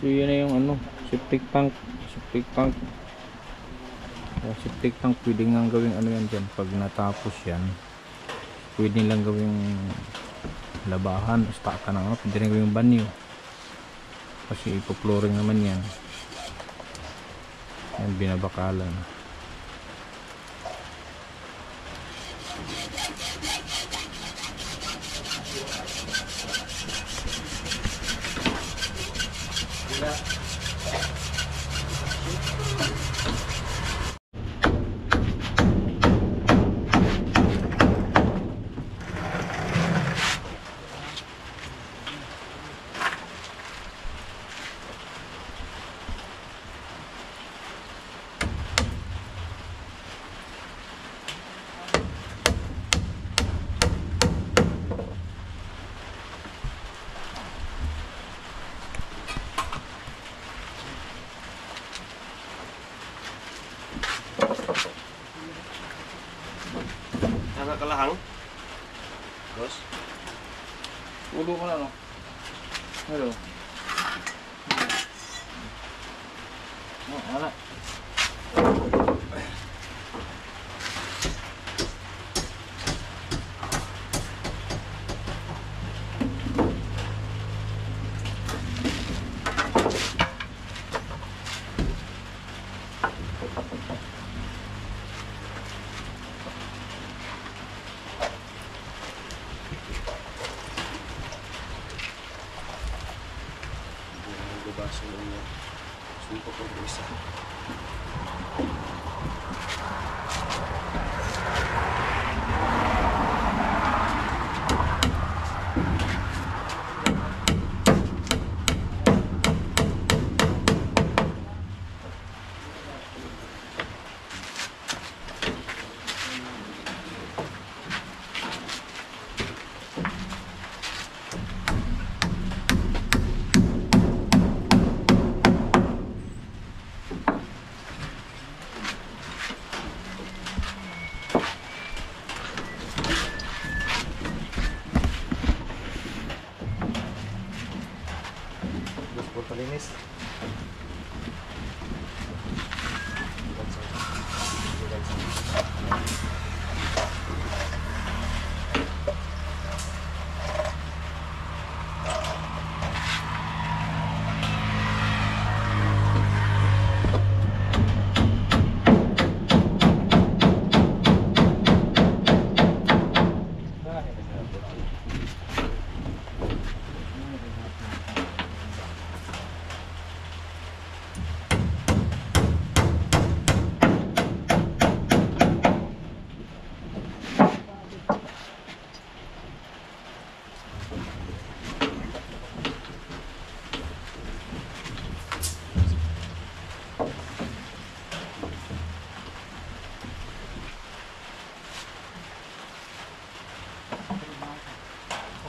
So yun na yung ano, septic tank. Septic tank. Septic tank pwede nga gawing ano yan dyan. Pag natapos yan, pwede lang gawing labahan, staka na ano, pwede rin gawing banyo. Kasi ipoploring naman yan. Yan, binabakalan. Kalahang bos Ulo ko na no. Hello. Oh, wala. baso niya. Sumpok ko isa. Palinis.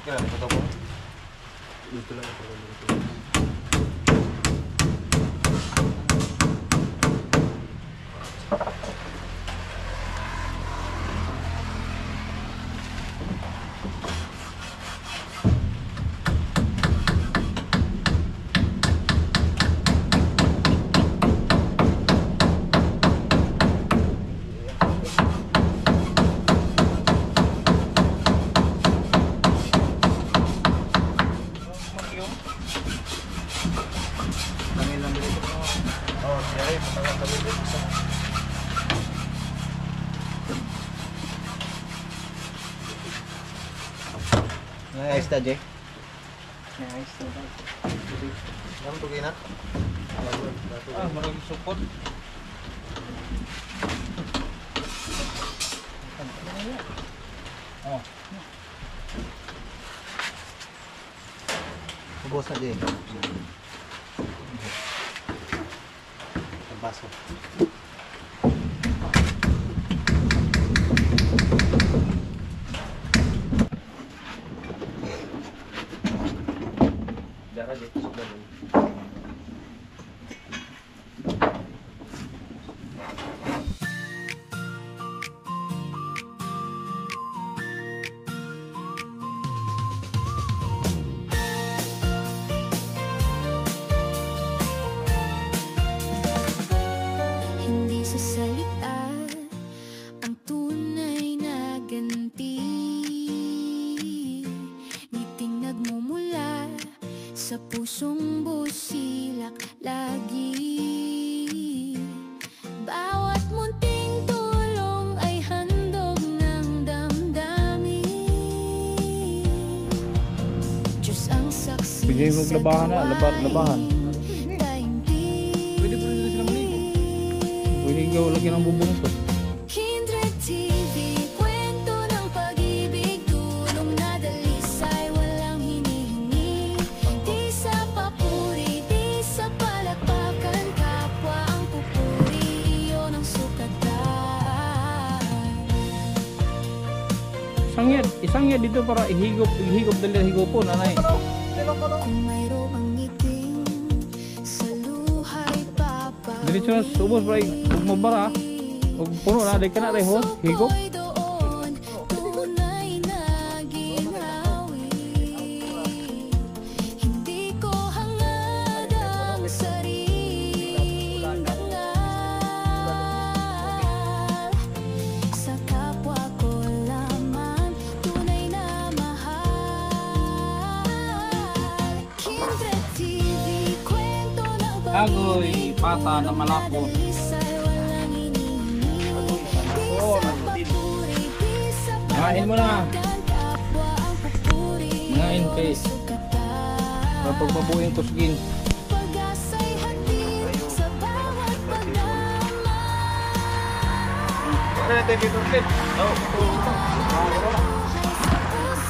Oke lah, foto po. Dito lang ito. Nice ta, Jay. Nice ta. Yang tugay na? Ah, maraming support. Oh. Ubos na, Jay. Baso. Darah dito sa balon. sa pusong busilak lagi. Bawat munting tulong ay handog ng damdamin. Diyos ang saksi Bigay mo sa labahan na, labahan. daigdig. Pwede pa rin sila maligo. Pwede ikaw lagi ng bubong to. Kindred TV, kwento ng pag-ibig, tulong na dalisay, walang hinihingi. Di sa papuri, di sa palakpakan, kapwa ang pupuri, iyon ang sukatan. Isangya dito para ihigop dali higopon, anay. Kung mayroong ngiting sa luhay papag. Diretso na subos para ug mabara. Ug puno na day kana reho, higop. Puso'y doon, tunay na ginhawi. Hindi ko hangad ang sariling dangal. Sa kapwa ko lamang tunay na mahal. Kindred TV, kwento ng Agoy, pata na malako. Ngain mo na. Ngain kay kapag mabuing kusgin. Pag-asa'y hatid sa bawat pagdamag. Ano natin dito ulit?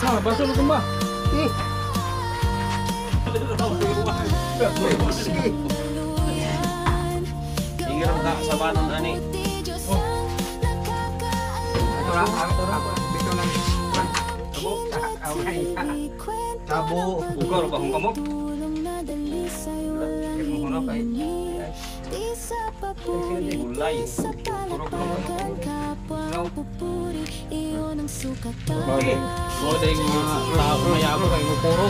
Ah, baso mo tumba. Ingiram ka sa banon, ani. Tabo. Ugor ba kung kamok? Gulay. Bagay. Bodeng mga tao mayabo kay puro.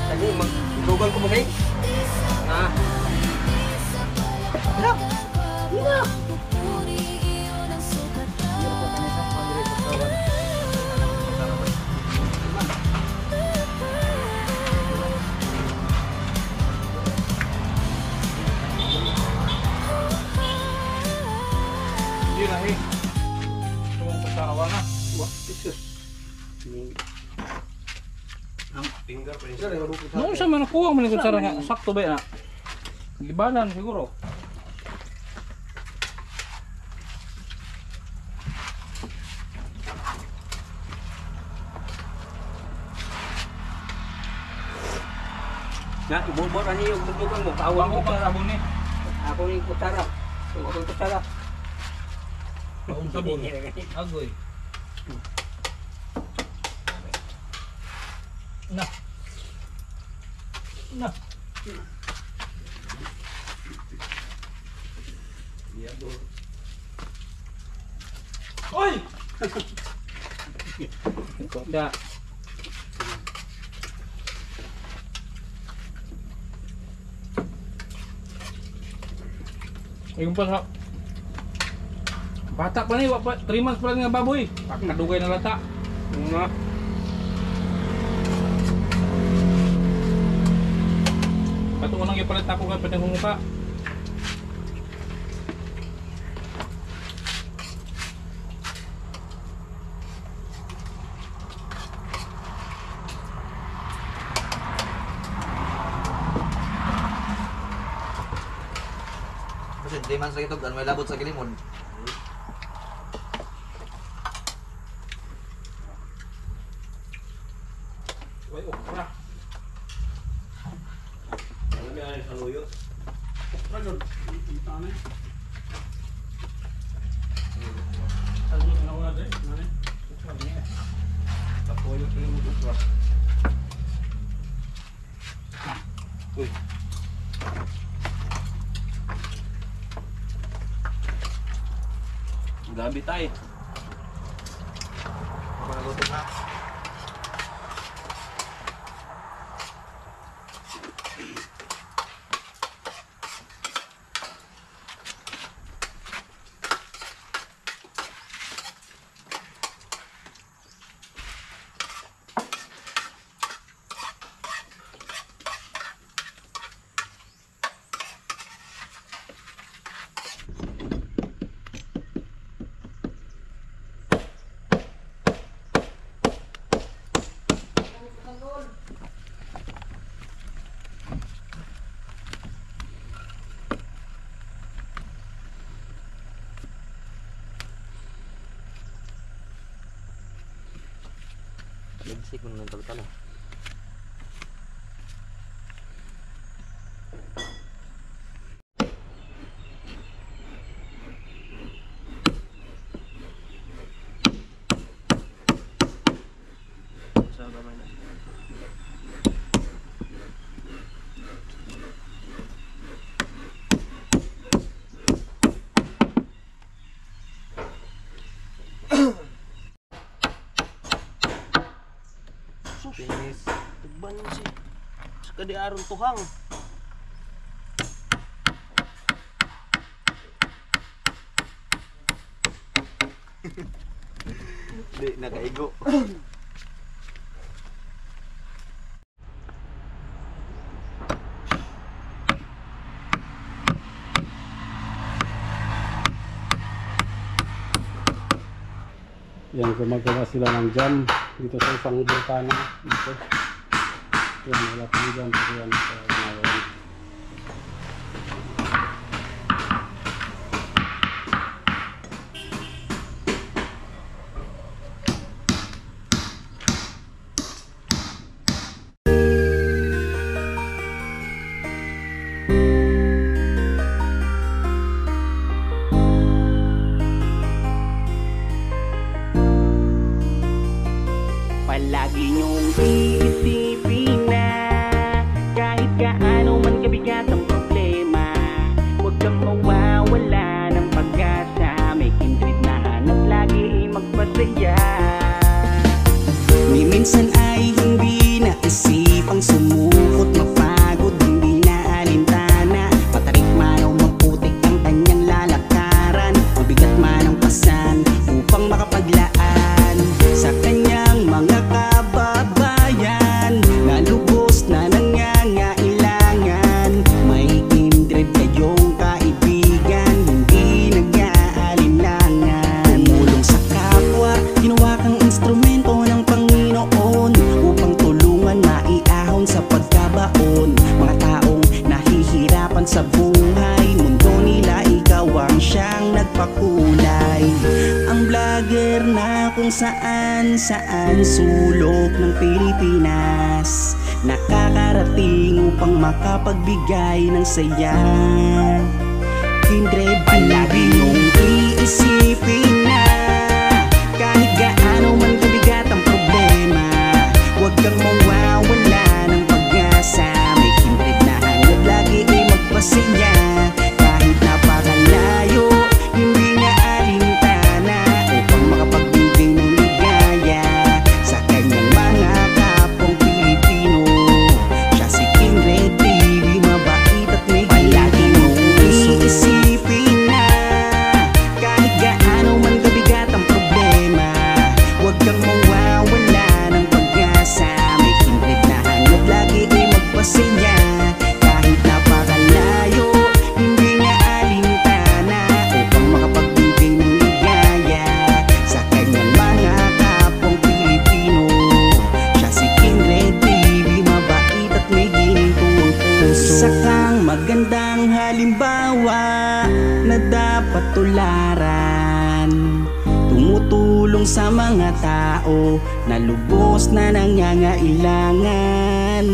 Tadi magdugan ko mo kay. Ah. Hindi na eh. Tuwang pasawa na. Ang finger pa rin. Noon sa man nakuha mo ni kutsara nga sakto ba na? Libanan siguro. Na ibubot ani yung magdugan mo. Tawag Ako mo pa pa. sabon ni. Ako ni kutsara. Ako ni kutsara. Paun sabon. Agoy. Na. Na. Oy! Da. Yung pa sa bata pa ni, 3 months pa lang nga baboy. Kadugay na lata. Nga. Kato nang ipalit ako kay padang muka. Kasi 3 months lagi ito, may labot sa gilimod. Way okra. Ano may ani sa luyo? Okra jud. Itane. Ano na wala dai? Nani? Okra niya. Tapoy ko yung kutsara. Uy. Gabi tayo. Panagutom na. Isik mo ng talo-talo. Sa gamay na. Finish. Tugban mo si. Sa kadiaron tuhang. Di, nakaigo. Yan, gumagawa sila ng jam dito sa isang bulkano dito. Yan, wala pang jam pero yan sa ginagawa. Palagi niyong iisipin na kahit gaano man kabigat ang problema, huwag kang mawawala ng pag-asa. May kindred na hanap lagi magpasaya. Ni minsan ay hindi naisipang sumukot, mapagod, hindi na alintana. Matarik man o maputik ang kanyang lalakaran, mabigat man ang pasan upang makapaglaan sa kanyang mga kababayan na lubos na nangangailangan. May kindred kayong kaibigan, hindi nag-aalinlangan. Tumulong sa kapwa, ginawa kang instrumento ng Panginoon upang tulungan maiahon sa pagkabaon. Mga taong nahihirapan sa buhay, mundo nila ikaw ang siyang nagpakulay. Ang vlogger na kung saan sulok ng Pilipinas, nakakarating upang makapagbigay ng saya. Kindred, palagi niyong iisipin na kahit gaano man kabigat ang problema, huwag kang mawawala ng pag-asa. May kindred na hanap lagi ay magpasaya. Kahit napakalayo, hindi na alintana upang makapagbigay ng ligaya sa kanyang mga kapwang Pilipino. Siya si Kindred TV, mabait at may palagi mong iisipin na kahit gaano man kabigat ang problema, huwag kang mawawala ng pag-asa. May kindred na hanap lagi ay magpasaya. Kahit napakalayo, hindi na alintana upang makapagbigay ng ligaya sa kanyang mga kapwang Pilipino. Siya si Kindred TV, mabait at may gintuang puso. Isa kang magandang halimbawa na dapat tularan, tumutulong sa mga tao na lubos na nangangailangan.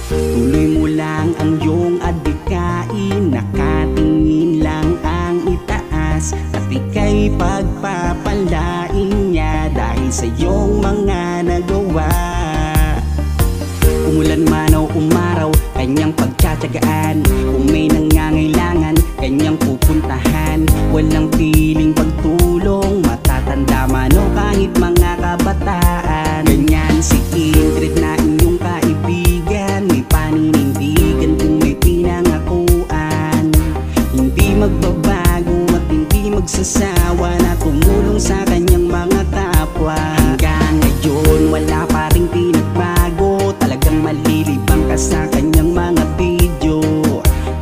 Tuloy mo lang ang iyong adhikain, nakatingin lang ang itaas, at ika'y pagpapalain niya dahil sa iyong mga nagawa. Umulan man o umaraw, kanyang pagtsatsagaan. Kung may nangangailangan, kanyang pupuntahan. Walang piling pagtulong, matatanda man o kahit mga kabataan. Ganyan si Kindred na inyong kaibigan, may paninindigan kung may pinangakuan. Hindi magbabago at hindi magsasawa na tumulong sa kanyang mga kapwa. Hanggang ngayon wala pa rin pinagbago, talagang malilibang ka sa kanyang mga video.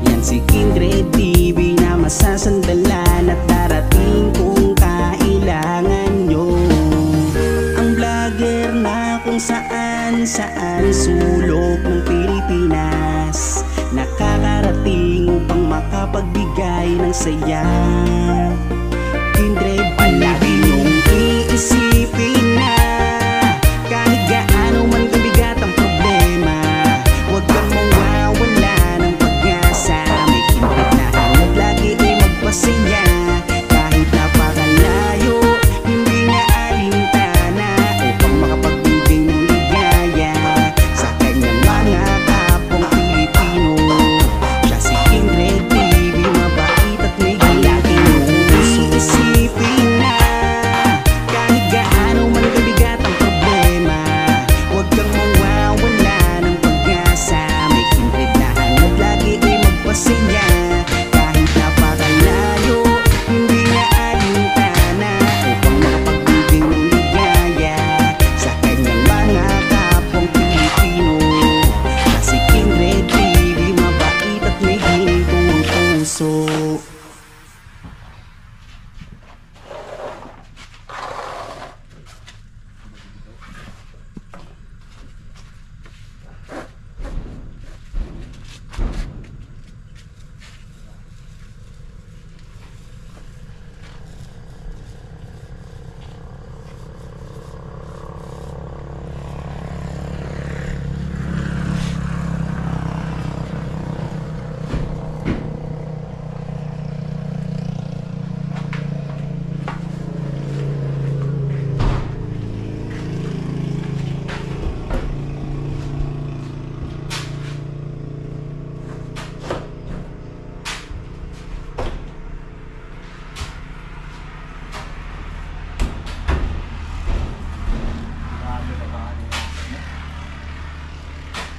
Yan si Kindred TV na masasandalan at darating kung kailangan nyo. Ang vlogger na kung saan sulok ng Pilipinas, nakakarating upang makapagbigay ng saya. Kindred, palagi niyong iisipin na kahit gaano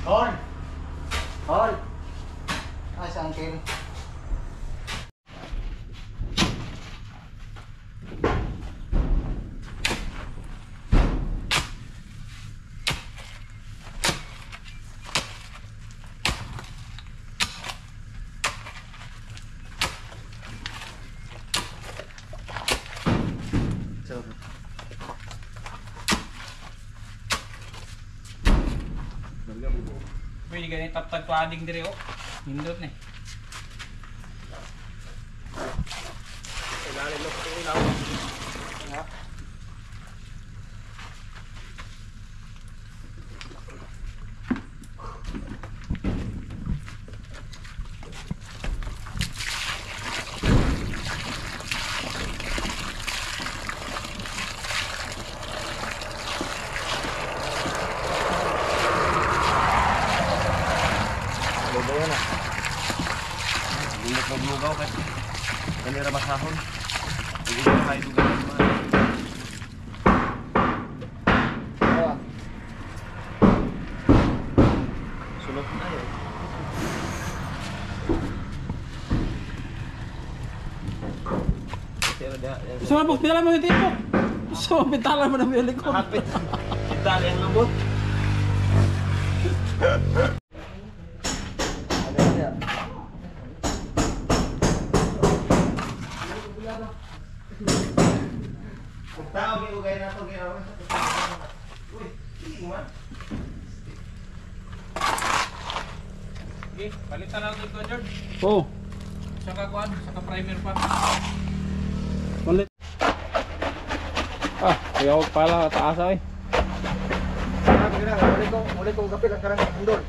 Hol! Hol! Ay, sa angkin. Pwede ganit tagtagpading dire oh. Hindot na eh. Lugaw na. Bulit ng lugaw kasi. Kanira masahon. Hindi ko kayo lugaw naman. Sulot na yun. Isa na po, pinala mo yung tipo. So, pitala mo na yung likod. Hapit. Kita yang lembut. Tahu ke ugay na to kaya. Uy, tingin man. Okay, palitan lang dito George. Oo. Saka kuan, saka primer pa. Malit. Kaya huwag pala taasa eh. Mulai kong kapit ang karang undol.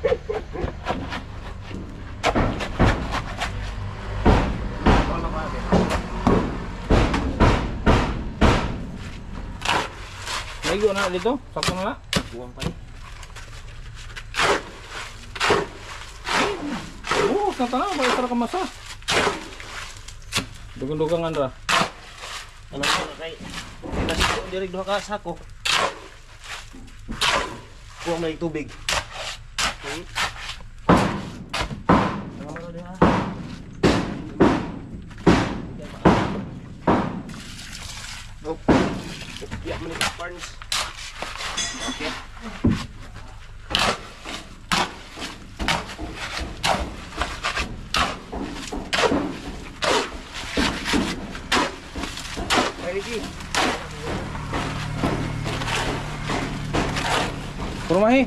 Laigo na dito, sakto na. Buang pa ni. Oo, sa tanah ba isara ka masa. Dugang-dugangan ra. Ano ko kay nasi ko diri duha ka sako. Buang na tubig. Okay. Tama diha. Go. Ya menit Barnes. Oke. Ready? Purumahi.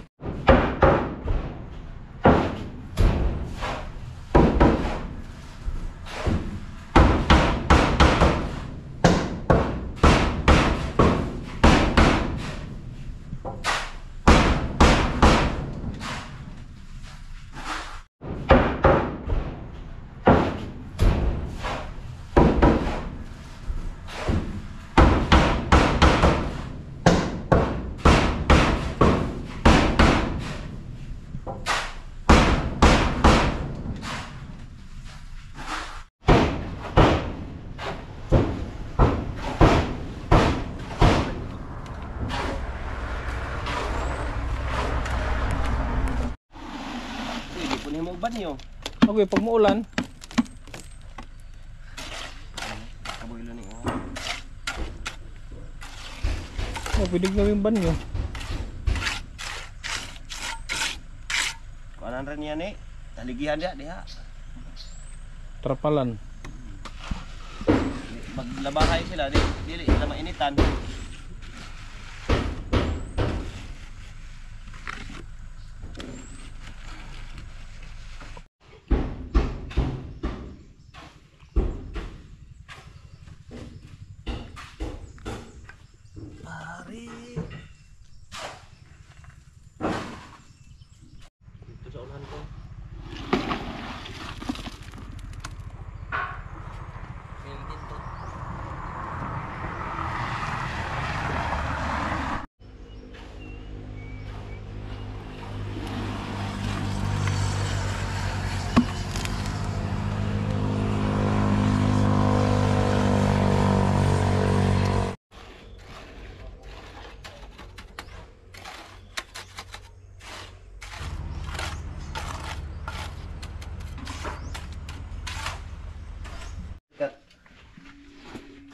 Punya mau ban yo. Okay, pag muulan, Kamu ilo ni oh. pwede gawing banyo. Kanan rin yan eh. Taligihan dia diha. Trapalan. Maglabahay sila dili sila mainitan. Pare. Ito sa ulan ko.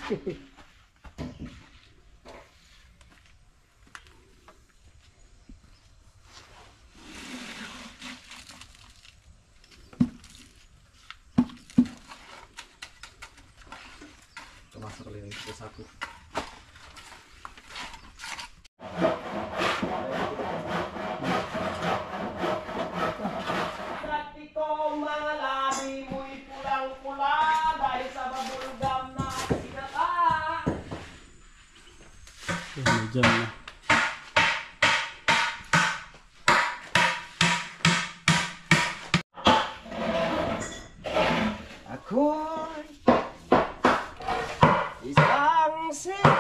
Tumasok ulit sa sako. Diyan na. Ako'y isang sila.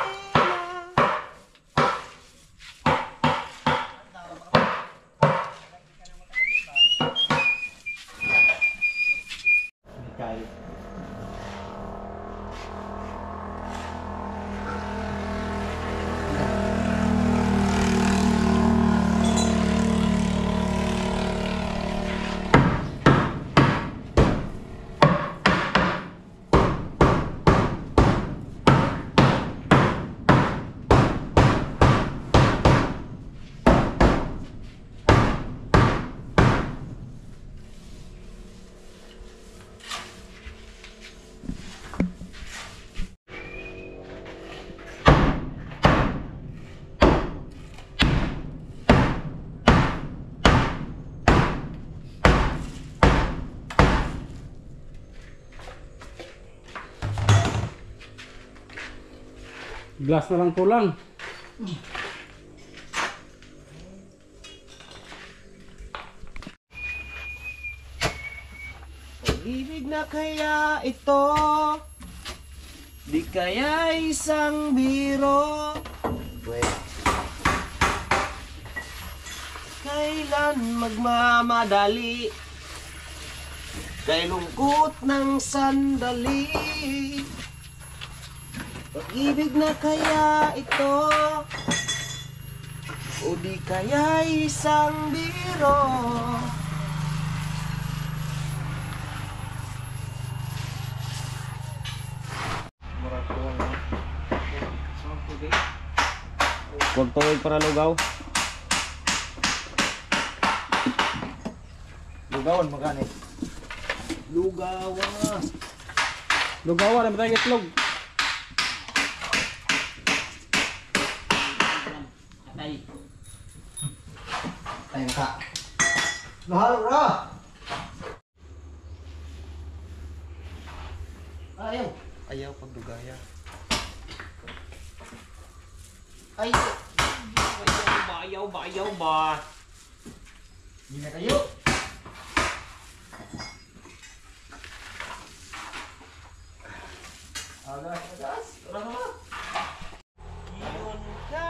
Kahit Glass na lang kulang. pag-ibig na kaya ito, di kaya isang biro. Wait. Kailan magmamadali, kay lungkot ng sandali. Pag-ibig na kaya ito, o di kaya isang biro. Huwag tuwid para lugaw. Lugawan magani. Lugawa. Lugawan na matay itlog. Ayun ka. Mahal ra. Ayaw. Ayaw pagdugaya. Ayaw. Ayaw ba? Hindi na kayo. Agas. Tara na. Yun ka.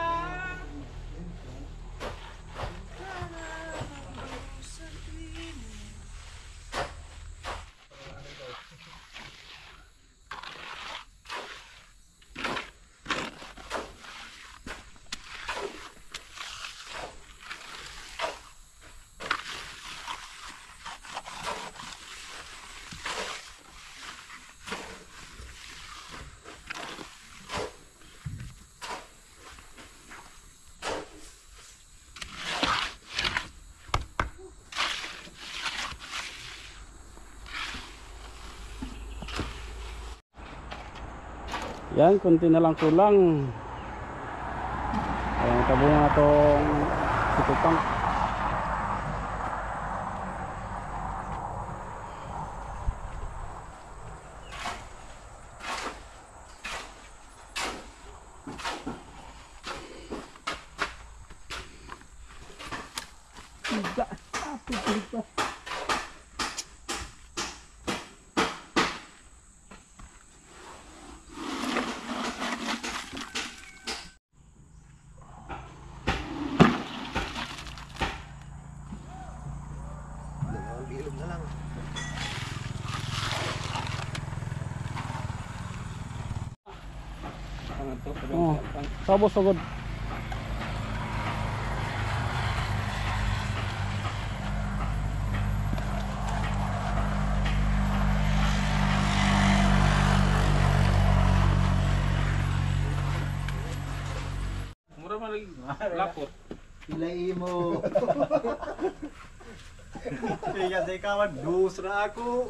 Yan, konti na lang kulang. Ayan, tabo na itong situpang. Bilog na lang. Oh, sabos agad. Lapot. Pilay mo. Kaya sa ikawan, dus na ako.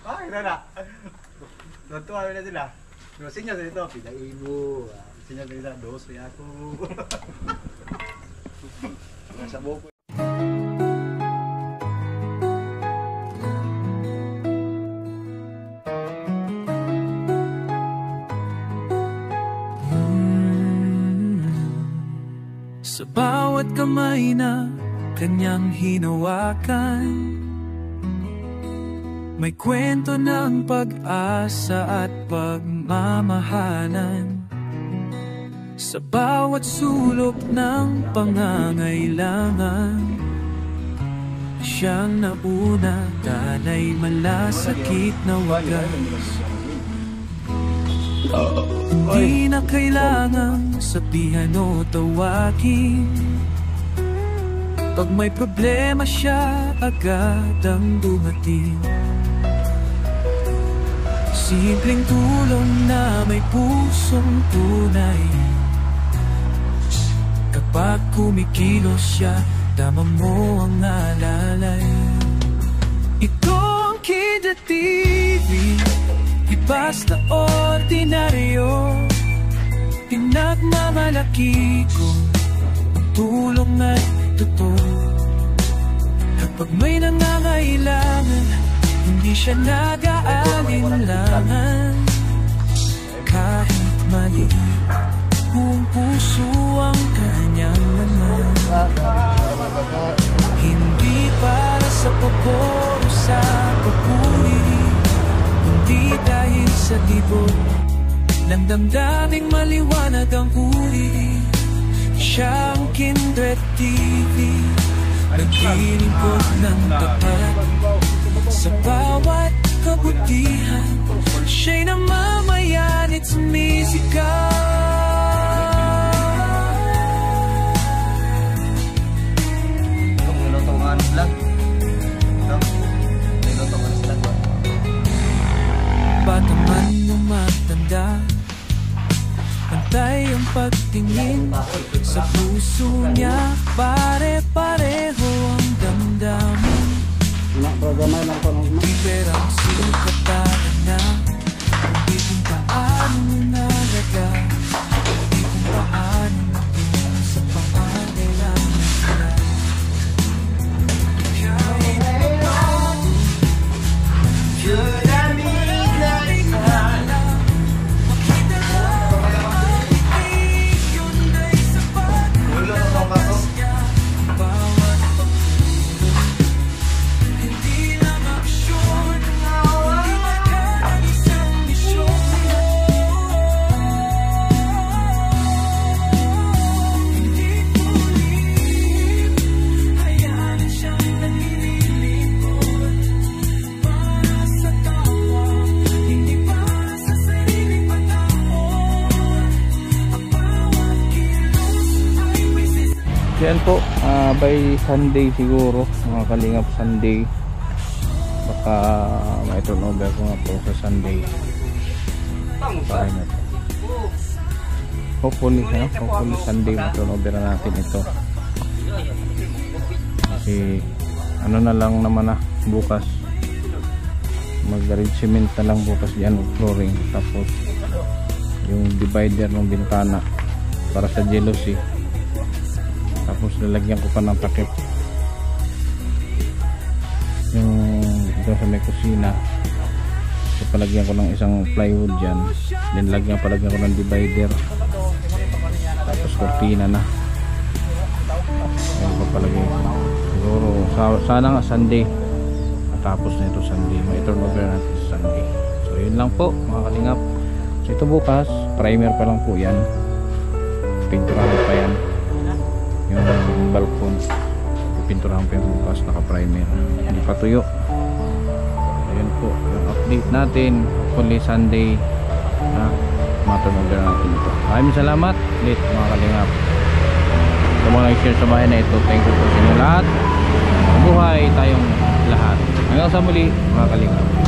Ay, na. Natuwa na sila. Pero sinya sa ito, pilay mo. Sinya sa ito, dos na ako. Nasa buko. Sa bawat kamay na kanyang hinawakan, may kwento ng pag-asa at pagmamahalan. Sa bawat sulok ng pangangailangan, siyang nauna, danay malasakit na wagas. Di na kailangang sabihan o tawagin, pag may problema siya agad ang dumating. Simpleng tulong na may pusong tunay. Kapag kumikilos siya, tama mo ang alalay. Ito ang Kidra TV, di basta ordinaryo. Pinagmamalaki ko ang tulong at totoo. Kapag may nangangailangan, hindi siya nag-aalinlangan. Kahit maliit, buong puso ang kanyang laman. Hindi para sa pagporo sa papuri, kundi dahil sa tibok ng damdaming maliwanag ang uri. Siyang Kidra TV, naglilingkod ng tapat sa bawat kabutihan. Siya'y namamayan at sumisigaw. Nilutungan vlog. Nilutungan vlog ba? Bata man o matanda, pantay ang pagtingin sa puso niya. Pare-pareho ang damdamin. Di perang sukatan na, di kung paano nalaga, di kung paano natin sa pangangailangan sila. Kahit yan po, by Sunday siguro, mga kalingap, Sunday. Baka may turnover ko nga po sa Sunday. Hopefully Sunday may turnover na natin ito. Kasi ano na lang naman bukas, mag-arrangement na lang bukas diyan ng flooring, tapos yung divider ng bintana para sa jealousy. Tapos lalagyan ko pa ng takip yung dito sa may kusina. So palagyan ko ng isang plywood dyan, then palagyan ko ng divider, tapos kortina na. Ayan ko palagyan ko. Siguro sana nga Sunday matapos na ito. Sunday may turnover natin sa Sunday. So yun lang po mga kalingap. So ito bukas, primer pa lang po yan, pinturahan pa yan yung balkon, pipinturahan pa yung bukas, naka-primer, hindi pa tuyo. Ayun po yung update natin. Hopefully Sunday maturnover natin ito. Maraming salamat ulit mga kalingap sa mga nag-share sa bahay na ito. Thank you po sa inyo lahat. Mabuhay tayong lahat. Hanggang sa muli mga kalingap.